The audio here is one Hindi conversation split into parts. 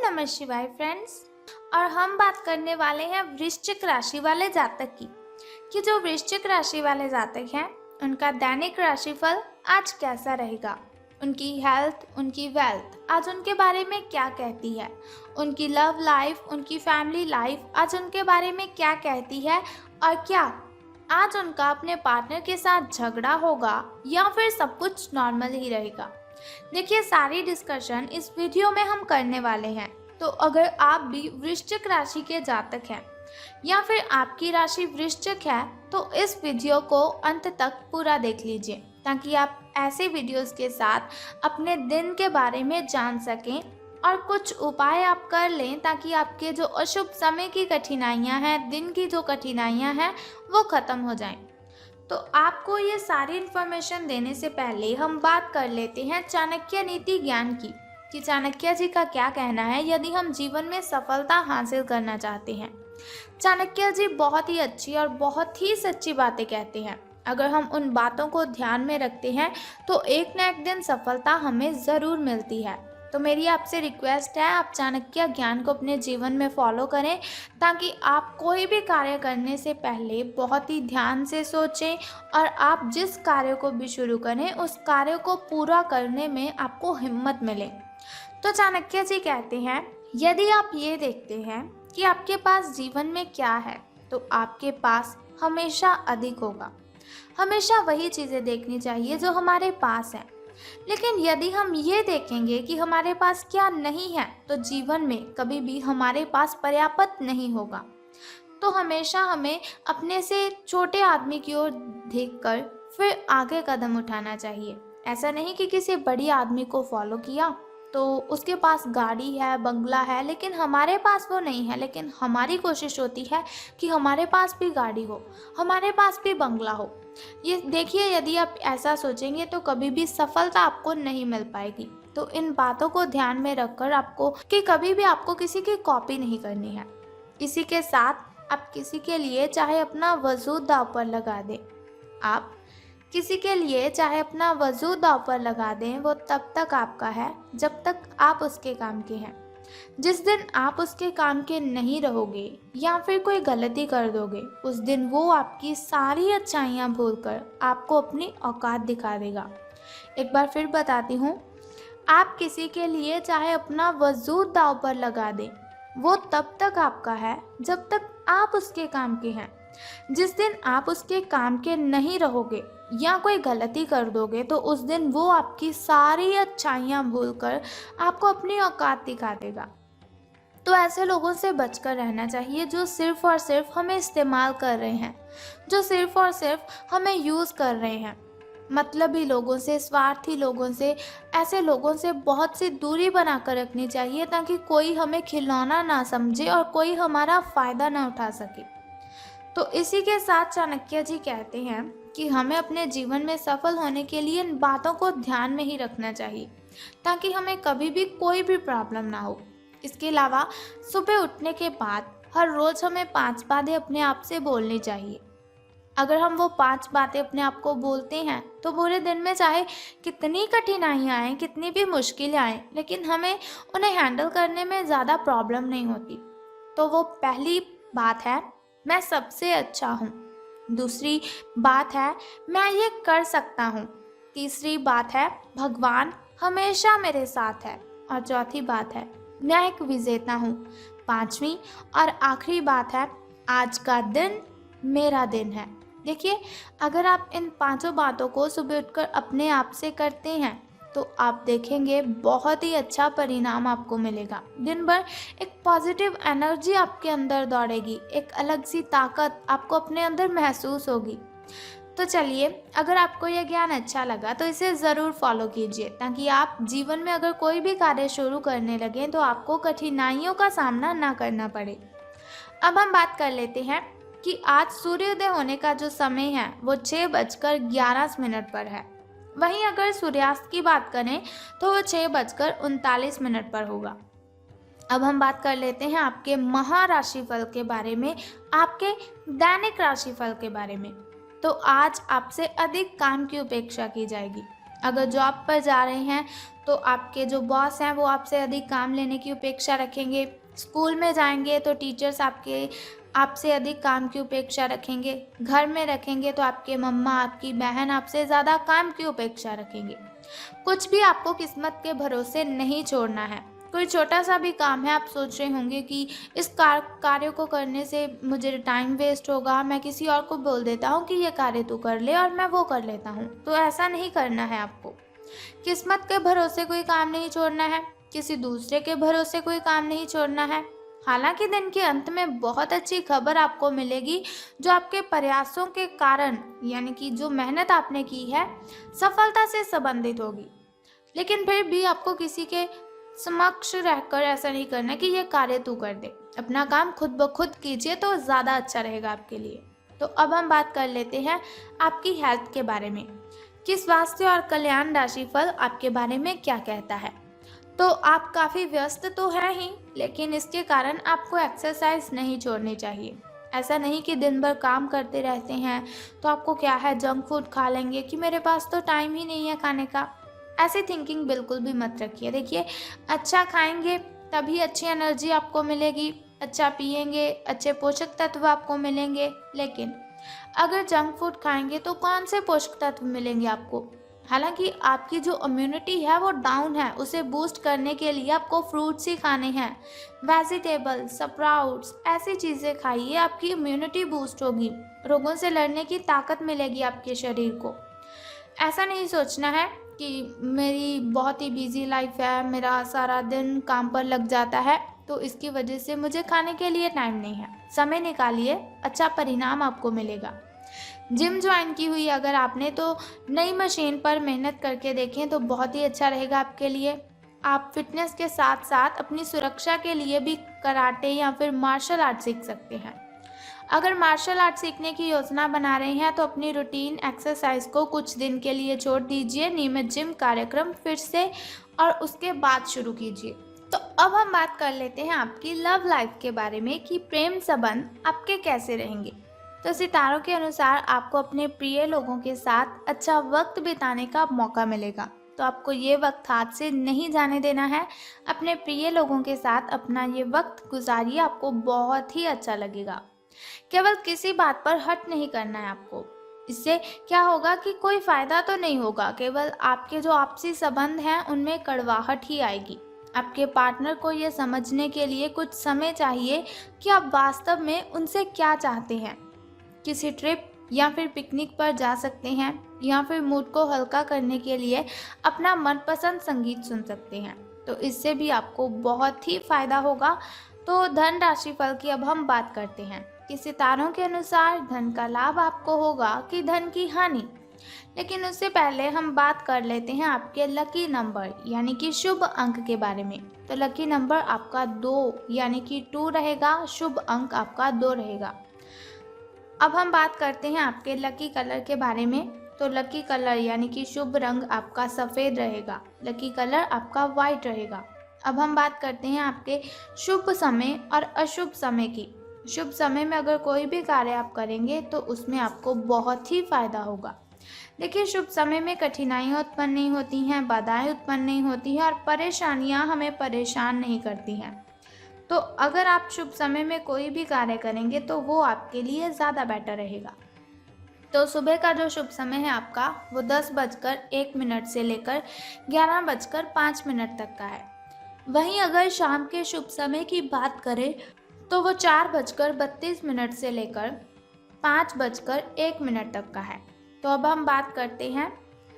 नमः शिवाय फ्रेंड्स। और हम बात करने वाले हैं वृश्चिक राशि वाले जातक की कि जो वृश्चिक राशि वाले जातक हैं उनका दैनिक राशिफल आज कैसा रहेगा, उनकी हेल्थ, उनकी वेल्थ आज उनके बारे में क्या कहती है, उनकी लव लाइफ, उनकी फैमिली लाइफ आज उनके बारे में क्या कहती है, और क्या आज उनका अपने पार्टनर के साथ झगड़ा होगा या फिर सब कुछ नॉर्मल ही रहेगा। देखिए, सारी डिस्कशन इस वीडियो में हम करने वाले हैं। तो अगर आप भी वृश्चिक राशि के जातक हैं या फिर आपकी राशि वृश्चिक है तो इस वीडियो को अंत तक पूरा देख लीजिए ताकि आप ऐसे वीडियोस के साथ अपने दिन के बारे में जान सकें और कुछ उपाय आप कर लें ताकि आपके जो अशुभ समय की कठिनाइयां हैं, दिन की जो कठिनाइयां हैं वो ख़त्म हो जाएं। तो आपको ये सारी इन्फॉर्मेशन देने से पहले हम बात कर लेते हैं चाणक्य नीति ज्ञान की कि चाणक्य जी का क्या कहना है यदि हम जीवन में सफलता हासिल करना चाहते हैं। चाणक्य जी बहुत ही अच्छी और बहुत ही सच्ची बातें कहते हैं। अगर हम उन बातों को ध्यान में रखते हैं तो एक न एक दिन सफलता हमें ज़रूर मिलती है। तो मेरी आपसे रिक्वेस्ट है, आप चाणक्य ज्ञान को अपने जीवन में फॉलो करें ताकि आप कोई भी कार्य करने से पहले बहुत ही ध्यान से सोचें और आप जिस कार्य को भी शुरू करें उस कार्य को पूरा करने में आपको हिम्मत मिले। तो चाणक्य जी कहते हैं, यदि आप ये देखते हैं कि आपके पास जीवन में क्या है तो आपके पास हमेशा अधिक होगा। हमेशा वही चीज़ें देखनी चाहिए जो हमारे पास हैं। लेकिन यदि हम ये देखेंगे कि हमारे पास क्या नहीं है तो जीवन में कभी भी हमारे पास पर्याप्त नहीं होगा। तो हमेशा हमें अपने से छोटे आदमी की ओर देखकर फिर आगे कदम उठाना चाहिए। ऐसा नहीं कि किसी बड़ी आदमी को फॉलो किया तो उसके पास गाड़ी है, बंगला है, लेकिन हमारे पास वो नहीं है। लेकिन हमारी कोशिश होती है कि हमारे पास भी गाड़ी हो, हमारे पास भी बंगला हो। ये देखिए, यदि आप ऐसा सोचेंगे तो कभी भी सफलता आपको नहीं मिल पाएगी। तो इन बातों को ध्यान में रखकर आपको कि कभी भी आपको किसी की कॉपी नहीं करनी है। इसी के साथ आप किसी के लिए चाहे अपना वजूद दांव पर लगा दें, आप किसी के लिए चाहे अपना वजूद दांव पर लगा दें, वो तब तक आपका है जब तक आप उसके काम के हैं। जिस दिन आप उसके काम के नहीं रहोगे या फिर कोई गलती कर दोगे उस दिन वो आपकी सारी अच्छाइयाँ भूलकर आपको अपनी औकात दिखा देगा। एक बार फिर बताती हूँ, आप किसी के लिए चाहे अपना वजूद दांव पर लगा दें, वो तब तक आपका है जब तक आप उसके काम के हैं। जिस दिन आप उसके काम के नहीं रहोगे या कोई गलती कर दोगे तो उस दिन वो आपकी सारी अच्छाइयाँ भूलकर आपको अपनी औकात दिखा देगा। तो ऐसे लोगों से बचकर रहना चाहिए जो सिर्फ़ और सिर्फ हमें इस्तेमाल कर रहे हैं, जो सिर्फ़ और सिर्फ हमें यूज़ कर रहे हैं। मतलबी लोगों से, स्वार्थी लोगों से, ऐसे लोगों से बहुत सी दूरी बना कर रखनी चाहिए ताकि कोई हमें खिलौना ना समझे और कोई हमारा फ़ायदा ना उठा सके। तो इसी के साथ चाणक्य जी कहते हैं कि हमें अपने जीवन में सफल होने के लिए इन बातों को ध्यान में ही रखना चाहिए ताकि हमें कभी भी कोई भी प्रॉब्लम ना हो। इसके अलावा सुबह उठने के बाद हर रोज़ हमें 5 बातें अपने आप से बोलनी चाहिए। अगर हम वो 5 बातें अपने आप को बोलते हैं तो पूरे दिन में चाहे कितनी कठिनाइयाँ आएँ, कितनी भी मुश्किलें आएँ, लेकिन हमें उन्हें हैंडल करने में ज़्यादा प्रॉब्लम नहीं होती। तो वो पहली बात है, मैं सबसे अच्छा हूँ। दूसरी बात है, मैं ये कर सकता हूँ। तीसरी बात है, भगवान हमेशा मेरे साथ है। और चौथी बात है, मैं एक विजेता हूँ। पांचवी और आखिरी बात है, आज का दिन मेरा दिन है। देखिए, अगर आप इन 5 बातों को सुबह उठकर अपने आप से करते हैं तो आप देखेंगे बहुत ही अच्छा परिणाम आपको मिलेगा। दिन भर एक पॉजिटिव एनर्जी आपके अंदर दौड़ेगी, एक अलग सी ताकत आपको अपने अंदर महसूस होगी। तो चलिए, अगर आपको यह ज्ञान अच्छा लगा तो इसे ज़रूर फॉलो कीजिए ताकि आप जीवन में अगर कोई भी कार्य शुरू करने लगें तो आपको कठिनाइयों का सामना ना करना पड़े। अब हम बात कर लेते हैं कि आज सूर्योदय होने का जो समय है वो 6:11 पर है। वहीं अगर सूर्यास्त की बात करें तो वो 6:39 पर होगा। अब हम बात कर लेते हैं आपके महाराशिफल के बारे में, आपके दैनिक राशिफल के बारे में। तो आज आपसे अधिक काम की उपेक्षा की जाएगी। अगर जॉब पर जा रहे हैं तो आपके जो बॉस हैं वो आपसे अधिक काम लेने की अपेक्षा रखेंगे। स्कूल में जाएंगे तो टीचर्स आपसे अधिक काम की अपेक्षा रखेंगे। घर में रखेंगे तो आपके मम्मा, आपकी बहन आपसे ज़्यादा काम की अपेक्षा रखेंगे। कुछ भी आपको किस्मत के भरोसे नहीं छोड़ना है। कोई छोटा सा भी काम है, आप सोच रहे होंगे कि इस कार्य को करने से मुझे टाइम वेस्ट होगा, मैं किसी और को बोल देता हूँ कि ये कार्य तू कर ले और मैं वो कर लेता हूँ। तो ऐसा नहीं करना है आपको। किस्मत के भरोसे कोई काम नहीं छोड़ना है, किसी दूसरे के भरोसे कोई काम नहीं छोड़ना है। हालांकि दिन के अंत में बहुत अच्छी खबर आपको मिलेगी जो आपके प्रयासों के कारण, यानी कि जो मेहनत आपने की है, सफलता से संबंधित होगी। लेकिन फिर भी आपको किसी के समक्ष रहकर ऐसा नहीं करना कि ये कार्य तू कर दे। अपना काम खुद ब खुद कीजिए तो ज़्यादा अच्छा रहेगा आपके लिए। तो अब हम बात कर लेते हैं आपकी हेल्थ के बारे में कि स्वास्थ्य और कल्याण राशिफल आपके बारे में क्या कहता है। तो आप काफ़ी व्यस्त तो हैं ही, लेकिन इसके कारण आपको एक्सरसाइज नहीं छोड़नी चाहिए। ऐसा नहीं कि दिन भर काम करते रहते हैं तो आपको क्या है, जंक फूड खा लेंगे कि मेरे पास तो टाइम ही नहीं है खाने का। ऐसी थिंकिंग बिल्कुल भी मत रखिए। देखिए, अच्छा खाएंगे तभी अच्छी एनर्जी आपको मिलेगी, अच्छा पिएंगे अच्छे पोषक तत्व आपको मिलेंगे। लेकिन अगर जंक फूड खाएंगे तो कौन से पोषक तत्व मिलेंगे आपको? हालांकि आपकी जो इम्यूनिटी है वो डाउन है, उसे बूस्ट करने के लिए आपको फ्रूट्स ही खाने हैं, वेजिटेबल, स्प्राउट्स, ऐसी चीज़ें खाइए, आपकी इम्यूनिटी बूस्ट होगी, रोगों से लड़ने की ताकत मिलेगी आपके शरीर को। ऐसा नहीं सोचना है कि मेरी बहुत ही बिजी लाइफ है, मेरा सारा दिन काम पर लग जाता है तो इसकी वजह से मुझे खाने के लिए टाइम नहीं है। समय निकालिए, अच्छा परिणाम आपको मिलेगा। जिम ज्वाइन की हुई अगर आपने तो नई मशीन पर मेहनत करके देखें तो बहुत ही अच्छा रहेगा आपके लिए। आप फिटनेस के साथ साथ अपनी सुरक्षा के लिए भी कराटे या फिर मार्शल आर्ट सीख सकते हैं। अगर मार्शल आर्ट सीखने की योजना बना रहे हैं तो अपनी रूटीन एक्सरसाइज को कुछ दिन के लिए छोड़ दीजिए, नियमित जिम कार्यक्रम फिर से और उसके बाद शुरू कीजिए। तो अब हम बात कर लेते हैं आपकी लव लाइफ के बारे में कि प्रेम संबंध आपके कैसे रहेंगे। तो सितारों के अनुसार आपको अपने प्रिय लोगों के साथ अच्छा वक्त बिताने का मौका मिलेगा। तो आपको ये वक्त हाथ से नहीं जाने देना है। अपने प्रिय लोगों के साथ अपना ये वक्त गुजारिए, आपको बहुत ही अच्छा लगेगा। केवल किसी बात पर हट नहीं करना है आपको। इससे क्या होगा कि कोई फायदा तो नहीं होगा, केवल आपके जो आपसी संबंध हैं उनमें कड़वाहट ही आएगी। आपके पार्टनर को ये समझने के लिए कुछ समय चाहिए कि आप वास्तव में उनसे क्या चाहते हैं। किसी ट्रिप या फिर पिकनिक पर जा सकते हैं या फिर मूड को हल्का करने के लिए अपना मनपसंद संगीत सुन सकते हैं। तो इससे भी आपको बहुत ही फायदा होगा। तो धन राशिफल की अब हम बात करते हैं कि सितारों के अनुसार धन का लाभ आपको होगा कि धन की हानि। लेकिन उससे पहले हम बात कर लेते हैं आपके लकी नंबर यानी कि शुभ अंक के बारे में। तो लकी नंबर आपका 2 यानी कि 2 रहेगा, शुभ अंक आपका 2 रहेगा। अब हम बात करते हैं आपके लकी कलर के बारे में। तो लकी कलर यानी कि शुभ रंग आपका सफ़ेद रहेगा, लकी कलर आपका वाइट रहेगा। अब हम बात करते हैं आपके शुभ समय और अशुभ समय की। शुभ समय में अगर कोई भी कार्य आप करेंगे तो उसमें आपको बहुत ही फायदा होगा। देखिए, शुभ समय में कठिनाइयाँ उत्पन्न नहीं होती हैं, बाधाएं उत्पन्न नहीं होती हैं और परेशानियाँ हमें परेशान नहीं करती हैं। तो अगर आप शुभ समय में कोई भी कार्य करेंगे तो वो आपके लिए ज़्यादा बेटर रहेगा। तो सुबह का जो शुभ समय है आपका वो 10:01 से लेकर 11:05 तक का है। वहीं अगर शाम के शुभ समय की बात करें तो वो 4:32 से लेकर 5:01 तक का है। तो अब हम बात करते हैं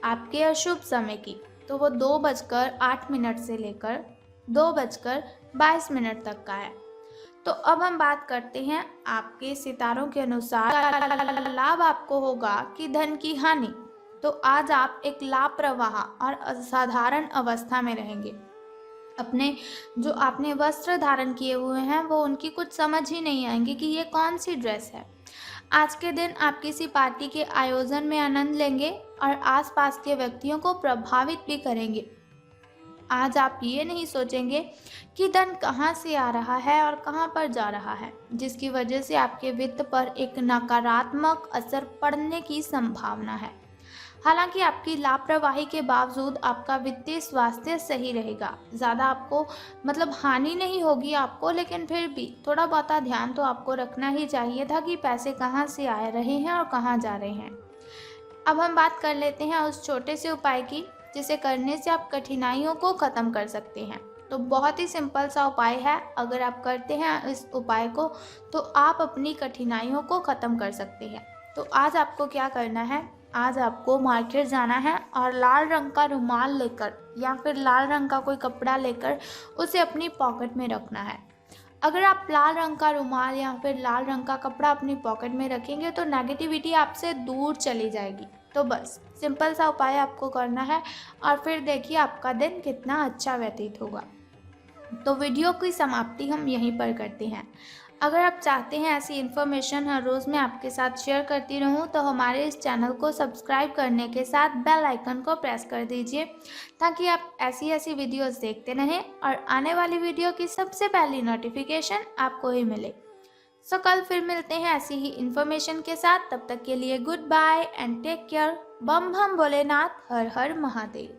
आपके अशुभ समय की। तो वो 2:08 से लेकर 2:22 तक का है। तो अब हम बात करते हैं आपके सितारों के अनुसार लाभ आपको होगा कि धन की हानि। तो आज आप एक लापरवाह और असाधारण अवस्था में रहेंगे। अपने जो आपने वस्त्र धारण किए हुए हैं वो उनकी कुछ समझ ही नहीं आएंगे कि ये कौन सी ड्रेस है। आज के दिन आप किसी पार्टी के आयोजन में आनंद लेंगे और आसपास के व्यक्तियों को प्रभावित भी करेंगे। आज आप ये नहीं सोचेंगे कि धन कहाँ से आ रहा है और कहाँ पर जा रहा है, जिसकी वजह से आपके वित्त पर एक नकारात्मक असर पड़ने की संभावना है। हालांकि आपकी लापरवाही के बावजूद आपका वित्तीय स्वास्थ्य सही रहेगा। ज़्यादा आपको मतलब हानि नहीं होगी आपको, लेकिन फिर भी थोड़ा बहुत ध्यान तो आपको रखना ही चाहिए था कि पैसे कहाँ से आ रहे हैं और कहाँ जा रहे हैं। अब हम बात कर लेते हैं उस छोटे से उपाय की जिसे करने से आप कठिनाइयों को ख़त्म कर सकते हैं। तो बहुत ही सिंपल सा उपाय है, अगर आप करते हैं इस उपाय को तो आप अपनी कठिनाइयों को ख़त्म कर सकते हैं। तो आज आपको क्या करना है, आज आपको मार्केट जाना है और लाल रंग का रुमाल लेकर या फिर लाल रंग का कोई कपड़ा लेकर उसे अपनी पॉकेट में रखना है। अगर आप लाल रंग का रुमाल या फिर लाल रंग का कपड़ा अपनी पॉकेट में रखेंगे तो नेगेटिविटी आपसे दूर चली जाएगी। तो बस सिंपल सा उपाय आपको करना है और फिर देखिए आपका दिन कितना अच्छा व्यतीत होगा। तो वीडियो की समाप्ति हम यहीं पर करते हैं। अगर आप चाहते हैं ऐसी इन्फॉर्मेशन हर रोज़ मैं आपके साथ शेयर करती रहूं तो हमारे इस चैनल को सब्सक्राइब करने के साथ बेल आइकन को प्रेस कर दीजिए ताकि आप ऐसी ऐसी वीडियोस देखते रहें और आने वाली वीडियो की सबसे पहली नोटिफिकेशन आपको ही मिले। सो कल फिर मिलते हैं ऐसी ही इन्फॉर्मेशन के साथ। तब तक के लिए good bye and take care. बम बम भोलेनाथ, हर हर महादेव।